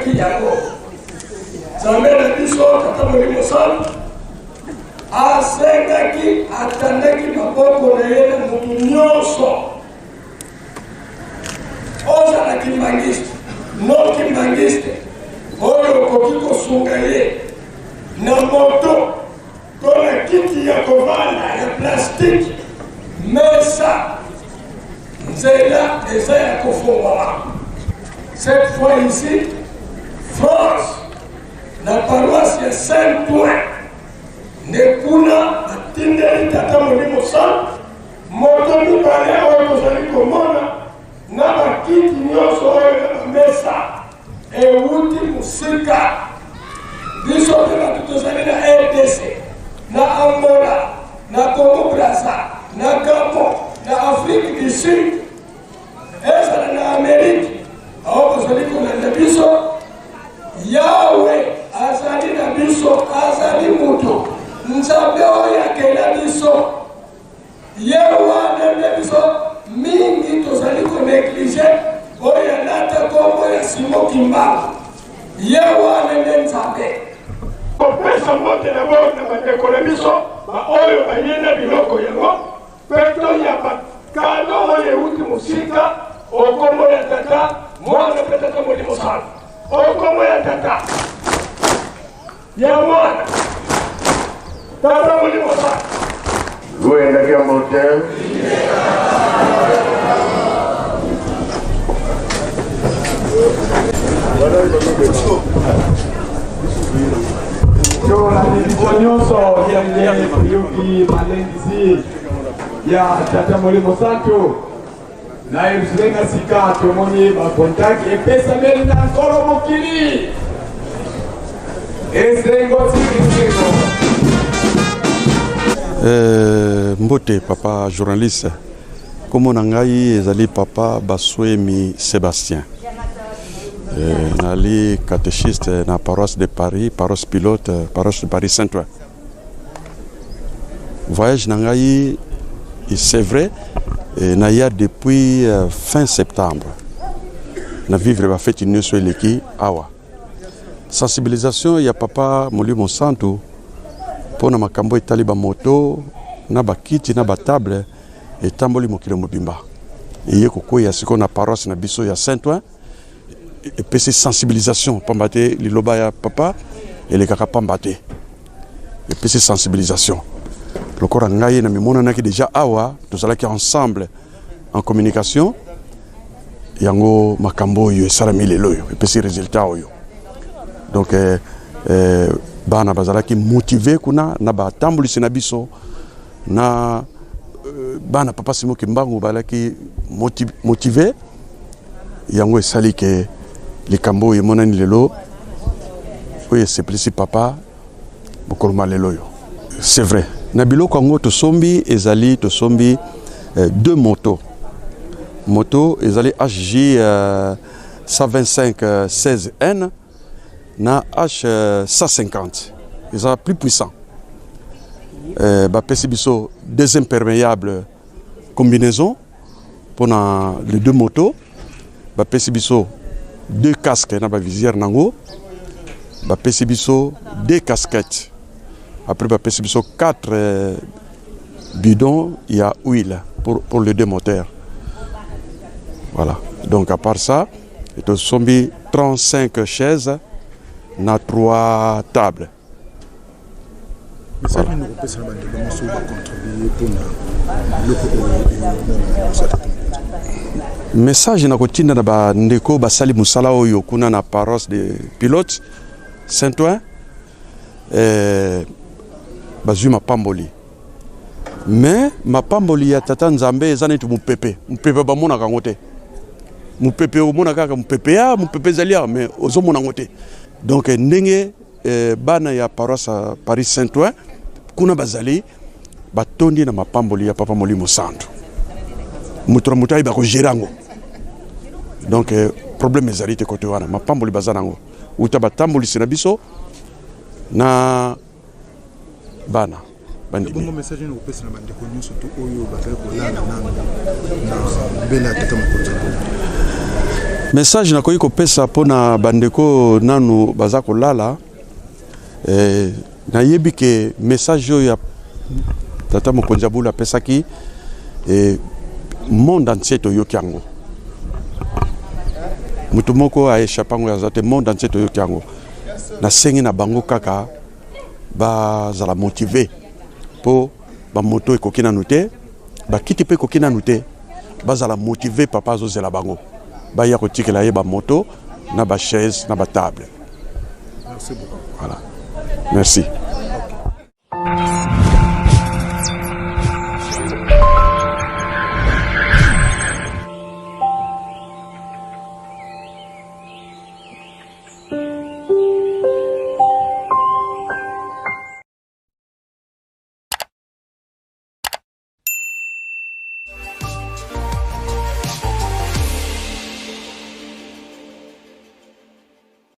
qui yako. Zamena biso tata molimo sana. Asengaki atandaki maboko na yeye mutu nyonso. Oza na kimbangiste, no kimbangiste. Oyo koki kosunga ye na moto kona kiti ya kovanda ya plastiki mesa nzela eza ya kofungwama. Cette fois ici, France, la paroisse de Saint-Ouen, nekuna atindeli tata molimo sana moto mibale oyo tozali komona na bakiti nyonso oyo na bamesa ewuti musika biso mpe bato tozali na RDC, na Angola, na Congo Brazza, na Gabon, na Afrique du Sud, ezala na Amérique aho tozali kolanda biso. Yawe azali na biso, azali mutu nzambe oyo akela biso ye wana nde biso mingi tozali koneglige oyo alata kombo ya Simon Kimbangu ye wana nde nzambe kopesa mbote na bao na bandeko na biso baoyo bayena biloko yango peto ya bakado oyo euti mosika okombo ya tata mwana mpe tata molimo sana okombo ya tata ya mwana tata molimo sana goyendaki ya motel nyonso yoki malendisi ya tata molimo santo na yerusalema sika tomoni bakontaki epesameli na nkolo mokili esengo tikisengo. Mbote papa journaliste comme on ngai ezali papa Baswemi Sébastien nali catéchiste na paroisse de Paris, paroisse pilote, paroisse de Paris Saint-Ouen. Voyage nangai, c'est vrai, naya depuis fin septembre. Na vivre ba fête une sur l'équipe awa. Sensibilisation ya papa Molimo Santo pour na makambo etali ba moto na ba kiti na ba table etamboli mokilo mobimba. Iye kokoya siko na paroisse na biso ya Saint-Ouen. Et puis c'est sensibilisation, pambate, liloba ya papa, et les kaka pambate. Et puis c'est sensibilisation. Le corps ngaye na mimona naki déjà awa, tous ceux qui ensemble en communication, yango makambo yo salami lelo yo, et puis c'est résultat yo. Donc bana bazala ki motivé kuna na ba tambuli senabiso na bana papa Simon Kimbangu bala ki motivé yango esali ke likambo ye monani lelo oye c'est plus papa bokolma lelo yo. C'est vrai na biloko ngo to sombi ezali to sombi deux motos ezali HJ 125 16N na H 150 ezala plus puissant ba pesi biso deux imperméables combinaison pour les deux motos ba pesi biso deux casques na ba visière nango ba pesi biso deux casquettes après ba pesi biso 4 bidons il y a huile pour les deux moteurs. Voilà, donc à part ça il y a 35 chaises na 3 tables. Voilà. Message na kotinda na ba ndeko basali musala oyo kuna na paroisse de pilote Saint-Ouen bazui mapamboli mais mapamboli ya tata nzambe ezana tu mupepe ba mona kangote mupepe o mona kaka mupepe zalia mais ozo mona ngote donc ndenge bana ya paroisse Paris Saint-Ouen kuna bazali batondi na mapamboli ya papa Molimo Santo mutura mutai ba ko gerango. Donc problème ezali te kote wana mapamboli bazanango uta batamboli sinabiso na bana bandi bongo message no pesa na bande ko nyonso to oyo bakay ko lana na bela tata mokonza Message nakoki kopesa pona bandeko nanu baza kolala nayebi ke message oyo ya tata mokonzi Abula pesaki monde entier toyoki yango. Mutu moko a échappé ngo ya te monde entier toyoki yango. Na sengi na bango kaka ba zala motivé po ba moto ekoki na nuté ba kiti pe ekoki na nuté ba zala motivé papa zo zela bango. Ba ya ko tikela ye ba moto na ba chaise na ba table. Merci beaucoup. Voilà. Merci.